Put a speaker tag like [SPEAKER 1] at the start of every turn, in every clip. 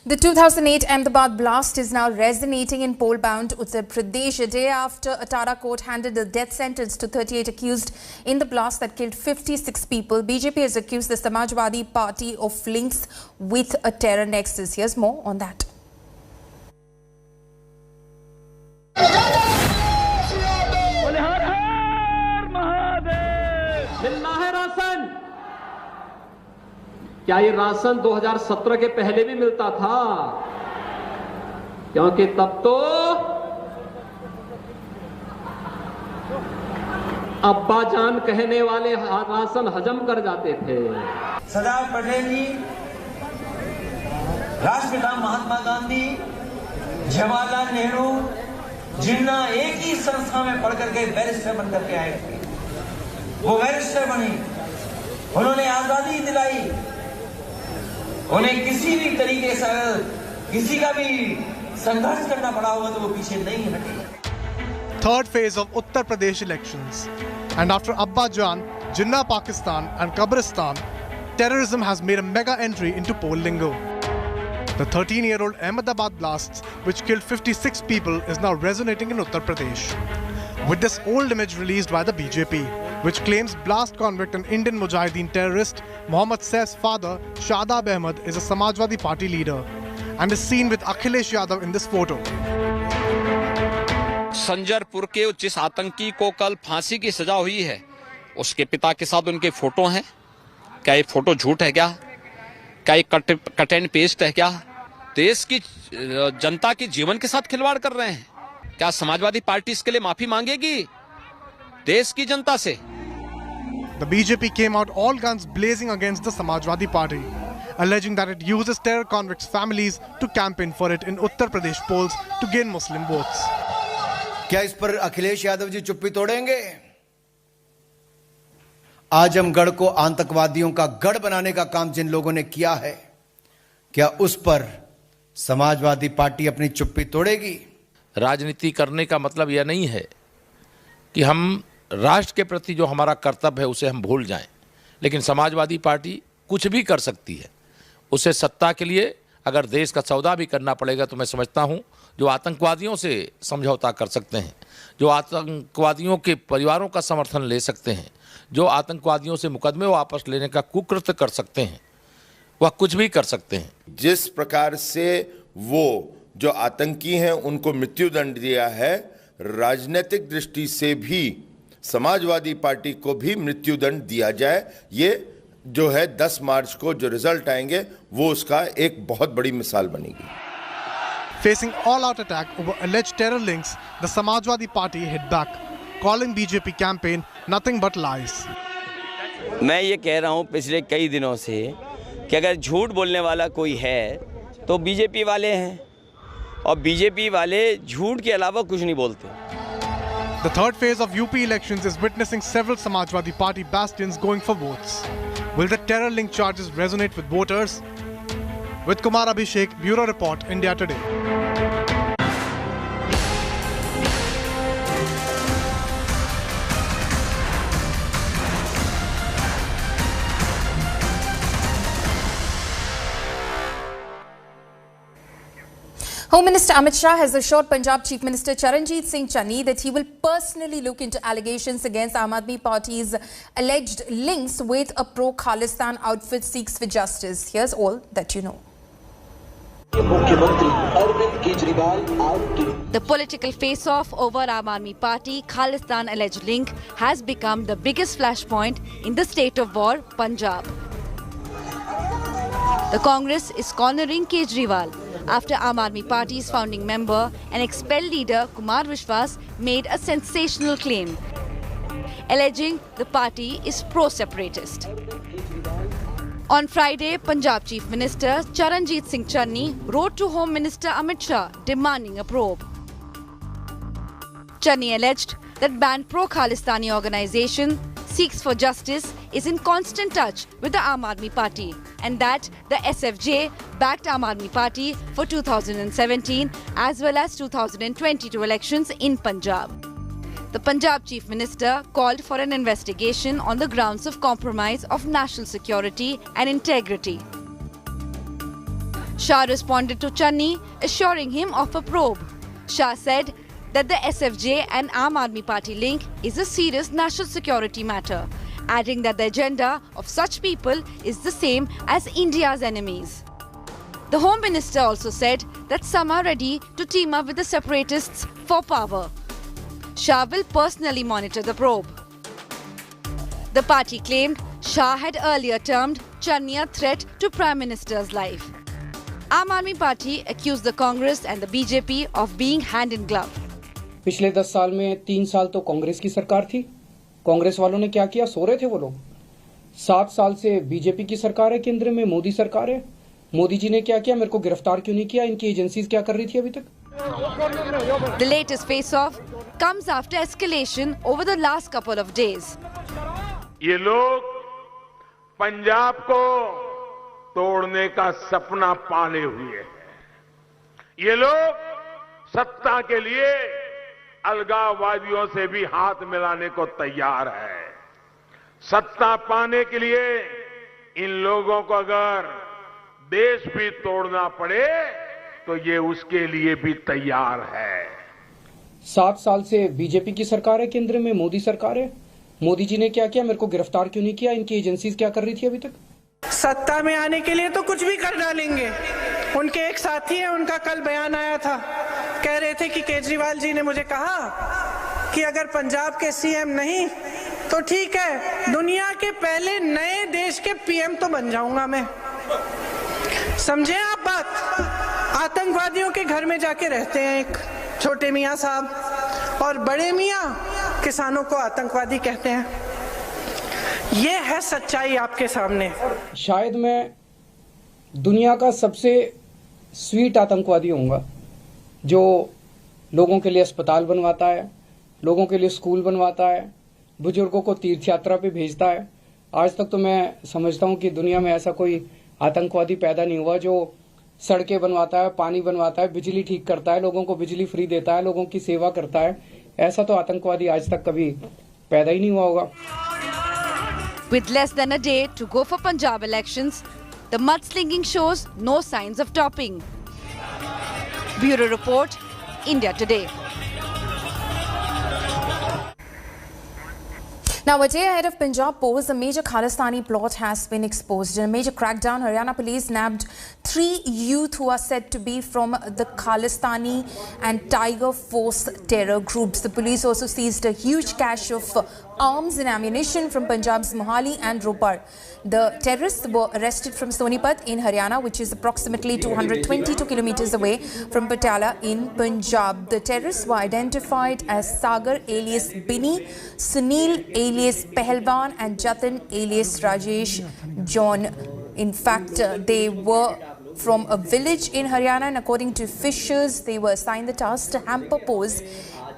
[SPEAKER 1] The 2008 Ahmedabad blast is now resonating in poll-bound Uttar Pradesh a day after a Tara court handed the death sentence to 38 accused in the blast that killed 56 people. BJP has accused the Samajwadi Party of links with a terror nexus. Here's more on that.
[SPEAKER 2] क्या ये ration 2017 के पहले भी मिलता था? क्योंकि तब तो अब्बा जान कहने वाले राशन हजम कर जाते थे।
[SPEAKER 3] सरदार पटेल जी, राष्ट्रपिता महात्मा गांधी, जवाहरलाल नेहरू, जिन्ना एक ही संस्था में पढ़ करके बैरिस्टर बन करके आए थे, वो बैरिस्टर बनी, उन्होंने आजादी दिलाई। उन्हें किसी भी तरीके से किसी का भी संघर्ष करना पड़ा होगा तो वो पीछे नहीं हटेगा।
[SPEAKER 4] Third phase of Uttar Pradesh elections, and after Abba Jan, Jinnah Pakistan and Kabristan, terrorism has made a mega entry into poll lingo. The 13-year-old Ahmedabad blast, which killed 56 people, is now resonating in Uttar Pradesh. With this old image released by the BJP, which claims blast convict and Indian Mujahideen terrorist Mohammad Saif's father, Shadab Ahmed, is a Samajwadi Party leader and is seen with Akhilesh Yadav in this photo.
[SPEAKER 5] Sanjarpur के जिस आतंकी को कल फांसी की सजा हुई है, उसके पिता के साथ उनके फोटो हैं। क्या ये फोटो झूठ है क्या? क्या ये कट एंड पेस्ट है क्या? देश की जनता के जीवन के साथ खिलवाड़ कर रहे हैं। क्या समाजवादी पार्टी इसके लिए माफी मांगेगी देश की जनता से?
[SPEAKER 4] The BJP came out all guns blazing against the Samajwadi Party, alleging that it uses terror convicts' families to campaign for it in Uttar Pradesh polls to gain Muslim votes.
[SPEAKER 6] क्या इस पर अखिलेश यादव जी चुप्पी तोड़ेंगे? आजमगढ़ को आतंकवादियों का गढ़ बनाने का काम जिन लोगों ने किया है, क्या उस पर समाजवादी पार्टी अपनी चुप्पी तोड़ेगी?
[SPEAKER 7] राजनीति करने का मतलब यह नहीं है कि हम राष्ट्र के प्रति जो हमारा कर्तव्य है उसे हम भूल जाएं, लेकिन समाजवादी पार्टी कुछ भी कर सकती है। उसे सत्ता के लिए अगर देश का सौदा भी करना पड़ेगा तो मैं समझता हूं जो आतंकवादियों से समझौता कर सकते हैं, जो आतंकवादियों के परिवारों का समर्थन ले सकते हैं, जो आतंकवादियों से मुकदमे वापस लेने का कुकृत्य कर सकते हैं, वह कुछ भी कर सकते हैं।
[SPEAKER 8] जिस प्रकार से वो जो आतंकी हैं उनको मृत्युदंड दिया है, राजनीतिक दृष्टि से भी समाजवादी पार्टी को भी मृत्युदंड दिया जाए। ये जो है 10 मार्च को जो रिजल्ट आएंगे वो उसका एक बहुत बड़ी मिसाल बनेगी।
[SPEAKER 4] Facing all-out attack over alleged terror links, the Samajwadi Party hit back, calling BJP campaign nothing but lies.
[SPEAKER 9] मैं ये कह रहा हूँ पिछले कई दिनों से कि अगर झूठ बोलने वाला कोई है तो बीजेपी वाले हैं, और बीजेपी वाले झूठ के अलावा कुछ नहीं बोलते।
[SPEAKER 4] The third phase of UP elections is witnessing several Samajwadi Party bastions going for votes. Will the terror link charges resonate with voters? With Kumar Abhishek, Bureau Report, India Today.
[SPEAKER 1] Home Minister Amit Shah has assured Punjab Chief Minister Charanjit Singh Channi that he will personally look into allegations against Aam Aadmi Party's alleged links with a pro-Khalistan outfit seeks for justice. Here's all that you know.
[SPEAKER 10] The political face-off over Aam Aadmi Party Khalistan alleged link has become the biggest flashpoint in the state of war, Punjab. The Congress is cornering Kejriwal after Aam Aadmi Party's founding member and expelled leader Kumar Vishwas made a sensational claim, alleging the party is pro-separatist. On Friday, Punjab Chief Minister Charanjit Singh Channi wrote to Home Minister Amit Shah demanding a probe. Channi alleged that banned pro-Khalistani organisation Seeks for Justice is in constant touch with the Aam Aadmi Party, and that the SFJ backed Aam Aadmi Party for 2017 as well as 2022 elections in Punjab. The Punjab Chief Minister called for an investigation on the grounds of compromise of national security and integrity. Shah responded to Channi, assuring him of a probe. Shah said that the SFJ and Aam Aadmi Party link is a serious national security matter, adding that the agenda of such people is the same as India's enemies. The Home Minister also said that some are ready to team up with the separatists for power. Shah will personally monitor the probe. The party claimed Shah had earlier termed Channi a threat to Prime Minister's life. Aam Aadmi Party accused the Congress and the BJP of being hand in glove.
[SPEAKER 11] पिछले 10 साल में 3 साल तो कांग्रेस की सरकार थी. कांग्रेस वालों ने क्या किया? सो रहे थे वो लोग. 7 साल से बीजेपी की सरकार है, केंद्र में मोदी सरकार है. मोदी जी ने क्या किया? मेरे को गिरफ्तार क्यों नहीं किया? इनकी एजेंसीज क्या कर रही थी अभी तक?
[SPEAKER 10] The latest face-off comes after escalation over the last couple of days.
[SPEAKER 12] ये लोग पंजाब को तोड़ने का सपना पाले हुए हैं. ये लोग सत्ता के लिए अलगाववादियों से भी हाथ मिलाने को तैयार है. सत्ता पाने के लिए इन लोगों को अगर देश भी तोड़ना पड़े तो ये उसके लिए भी तैयार है.
[SPEAKER 11] 7 साल से बीजेपी की सरकार है, केंद्र में मोदी सरकार है. मोदी जी ने क्या किया? मेरे को गिरफ्तार क्यों नहीं किया? इनकी एजेंसीज क्या कर रही थी अभी तक?
[SPEAKER 13] सत्ता में आने के लिए तो कुछ भी कर डालेंगे. उनके एक साथी हैं, उनका कल बयान आया था, कह रहे थे कि केजरीवाल जी ने मुझे कहा कि अगर पंजाब के सीएम नहीं तो ठीक है, दुनिया के पहले नए देश के पीएम तो बन जाऊंगा मैं. समझे आप बात? आतंकवादियों के घर में जाके रहते हैं एक छोटे मियां साहब, और बड़े मियां किसानों को आतंकवादी कहते हैं. ये है सच्चाई आपके सामने.
[SPEAKER 11] शायद मैं दुनिया का सबसे स्वीट आतंकवादी होऊंगा, जो लोगों के लिए अस्पताल बनवाता है, लोगों के लिए स्कूल बनवाता है, बुजुर्गों को तीर्थ यात्रा पे भेजता है. आज तक तो मैं समझता हूँ कि दुनिया में ऐसा कोई आतंकवादी पैदा नहीं हुआ जो सड़कें बनवाता है, पानी बनवाता है, बिजली ठीक करता है, लोगों को बिजली फ्री देता है, लोगों की सेवा करता है. ऐसा तो आतंकवादी आज तक कभी पैदा ही नहीं हुआ होगा.
[SPEAKER 10] With less than a day to go for Punjab elections, the mudslinging shows no signs of topping. Bureau Report, India Today.
[SPEAKER 1] Now, a day ahead of Punjab polls, a major Khalistani plot has been exposed. In a major crackdown, Haryana police nabbed 3 youth who are said to be from the Khalistani and Tiger Force terror groups. The police also seized a huge cache of arms and ammunition from Punjab's Mohali and Ropar. The terrorists were arrested from Sonipat in Haryana, which is approximately 222 kilometers away from Patiala in Punjab. The terrorists were identified as Sagar alias Bini, Sunil alias Pehelvan and Jatin alias Rajesh John. In fact, they were from a village in Haryana, and according to officials, they were assigned the task to hamper pose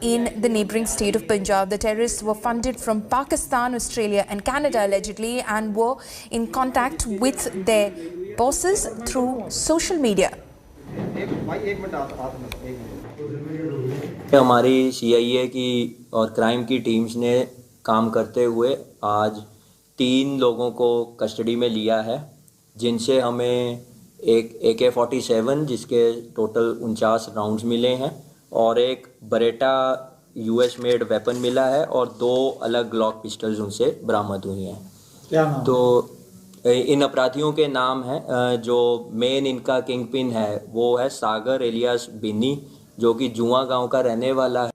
[SPEAKER 1] in the neighbouring state of Punjab. The terrorists were funded from Pakistan, Australia and Canada allegedly, and were in contact with their bosses through social media.
[SPEAKER 14] हमारी CIA की और crime की teams ने काम करते हुए आज 3 लोगों को कस्टडी में लिया है, जिनसे हमें एक AK-47 जिसके टोटल 49 राउंड्स मिले हैं और एक बरेटा US मेड वेपन मिला है और 2 अलग ग्लॉक पिस्टल्स उनसे बरामद हुई हैं. क्या नाम? तो इन अपराधियों के नाम हैं, जो मेन इनका किंग पिन है वो है सागर एलियास बिन्नी, जो कि जुआ गांव का रहने वाला है.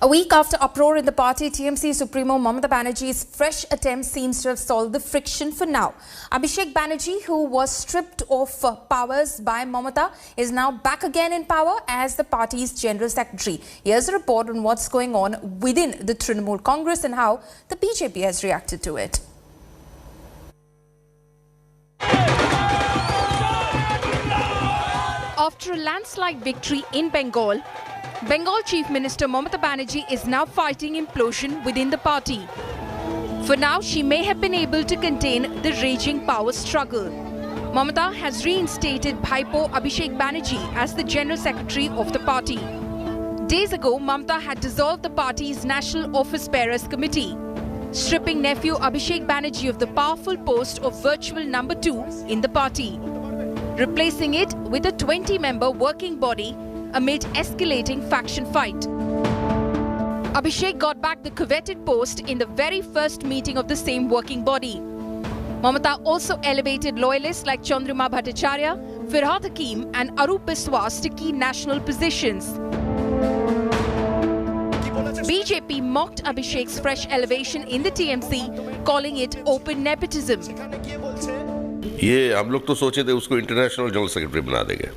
[SPEAKER 1] A week after uproar in the party, TMC Supremo Mamata Banerjee's fresh attempt seems to have solved the friction for now. Abhishek Banerjee, who was stripped of powers by Mamata, is now back again in power as the party's General Secretary. Here's a report on what's going on within the Trinamool Congress and how the BJP has reacted to it. After a landslide victory in Bengal Chief Minister Mamata Banerjee is now fighting implosion within the party. For now, she may have been able to contain the raging power struggle. Mamata has reinstated Bhaipo Abhishek Banerjee as the General Secretary of the party. Days ago, Mamata had dissolved the party's National Office Bearers Committee. stripping nephew Abhishek Banerjee of the powerful post of virtual number 2 in the party, replacing it with a 20-member working body amid escalating faction fight. Abhishek got back the coveted post in the very first meeting of the same working body. Mamata also elevated loyalists like Chandrima Bhattacharya, Firhat Hakim and Arup Vishwas to key national positions. BJP mocked Abhishek's fresh elevation in the TMC, calling it open nepotism.
[SPEAKER 15] ये हम लोग तो सोचे थे उसको international general secretary बना देंगे.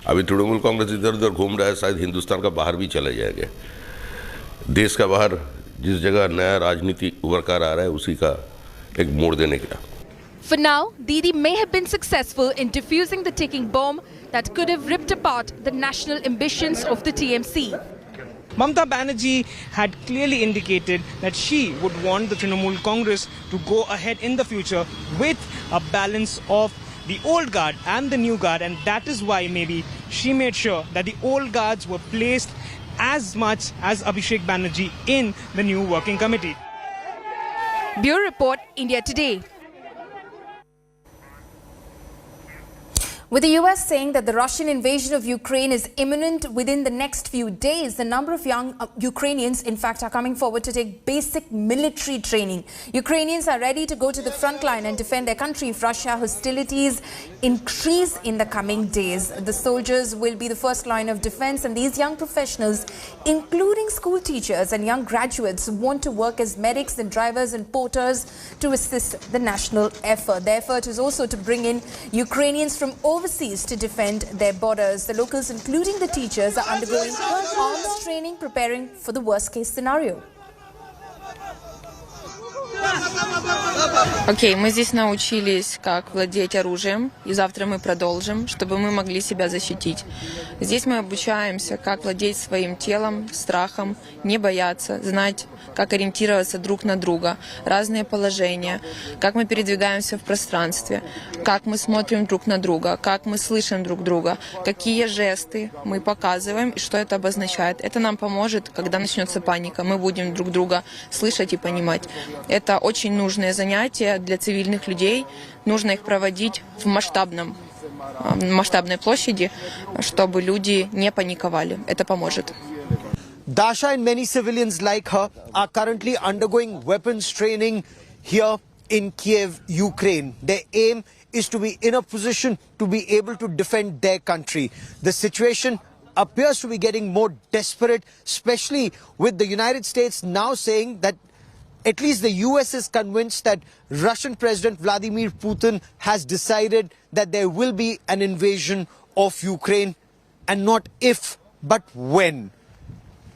[SPEAKER 15] अभी तृणमूल कांग्रेस इधर उधर घूम रहा है, शायद हिंदुस्तान का बाहर भी चले जाएंगे. देश का बाहर जिस जगह नया राजनीति उभर कर आ रहा है उसी का एक मोड़ देने का.
[SPEAKER 1] For now, Didi may have been successful in defusing the ticking bomb that could have ripped apart the national ambitions of the TMC.
[SPEAKER 16] Mamata Banerjee had clearly indicated that she would want the Trinamool Congress to go ahead in the future with a balance of the old guard and the new guard, and that is why maybe she made sure that the old guards were placed as much as Abhishek Banerjee in the new working committee.
[SPEAKER 1] Bureau Report, India Today. With the US saying that the Russian invasion of Ukraine is imminent within the next few days, the number of young Ukrainians, in fact, are coming forward to take basic military training. Ukrainians are ready to go to the front line and defend their country if Russia hostilities increase in the coming days. The soldiers will be the first line of defense, and these young professionals, including school teachers and young graduates, want to work as medics and drivers and porters to assist the national effort. The effort is also to bring in Ukrainians from overseas to defend their borders. The locals, including the teachers, are undergoing arms training, preparing for the worst-case scenario.
[SPEAKER 17] Окей, мы здесь научились, как владеть оружием, и завтра мы продолжим, чтобы мы могли себя защитить. Здесь мы обучаемся, как владеть своим телом, страхом, не бояться, знать, как ориентироваться друг на друга, разные положения, как мы передвигаемся в пространстве, как мы смотрим друг на друга, как мы слышим друг друга, какие жесты мы показываем и что это обозначает. Это нам поможет, когда начнется паника. Мы будем друг друга слышать и понимать. Это очень нужные занятия для цивильных людей. Нужно их проводить в масштабной площади, чтобы люди не паниковали. Это поможет.
[SPEAKER 18] Dasha and many civilians like her are currently undergoing weapons training here in Kiev, Ukraine. Their aim is to be in a position to be able to defend their country. The situation appears to be getting more desperate, especially with the United States now saying that at least the US is convinced that Russian President Vladimir Putin has decided that there will be an invasion of Ukraine, and not if, but when.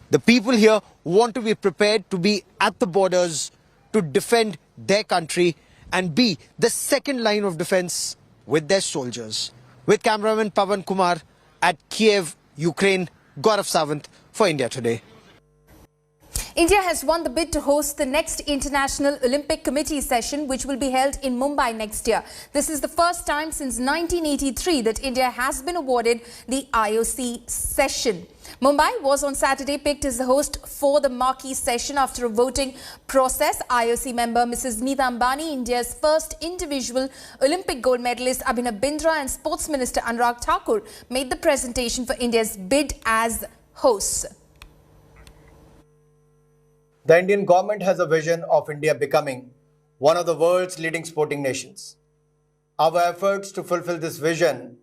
[SPEAKER 18] The people here want to be prepared to be at the borders to defend their country and be the second line of defense with their soldiers. With cameraman Pavan Kumar at Kiev, Ukraine, Gaurav Sawant for India Today.
[SPEAKER 1] India has won the bid to host the next International Olympic Committee session, which will be held in Mumbai next year. This is the first time since 1983 that India has been awarded the IOC session. Mumbai was on Saturday picked as the host for the marquee session after a voting process. IOC member Mrs. Neeta Ambani, India's first individual Olympic gold medalist Abhinav Bindra and Sports Minister Anurag Thakur made the presentation for India's bid as hosts.
[SPEAKER 6] The Indian government has a vision of India becoming one of the world's leading sporting nations. Our efforts to fulfill this vision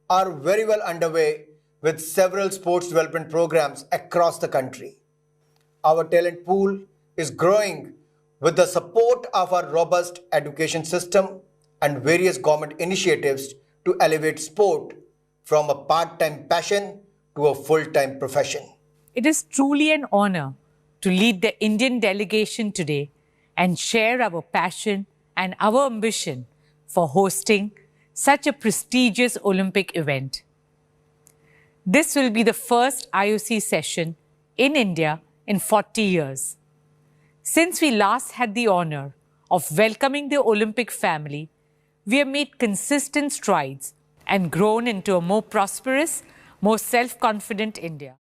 [SPEAKER 6] are very well underway with several sports development programs across the country. Our talent pool is growing with the support of our robust education system and various government initiatives to elevate sport from a part-time passion to a full-time profession.
[SPEAKER 19] It is truly an honor to lead the Indian delegation today and share our passion and our ambition for hosting such a prestigious Olympic event. This will be the first IOC session in India in 40 years. Since we last had the honor of welcoming the Olympic family, we have made consistent strides and grown into a more prosperous, more self-confident India.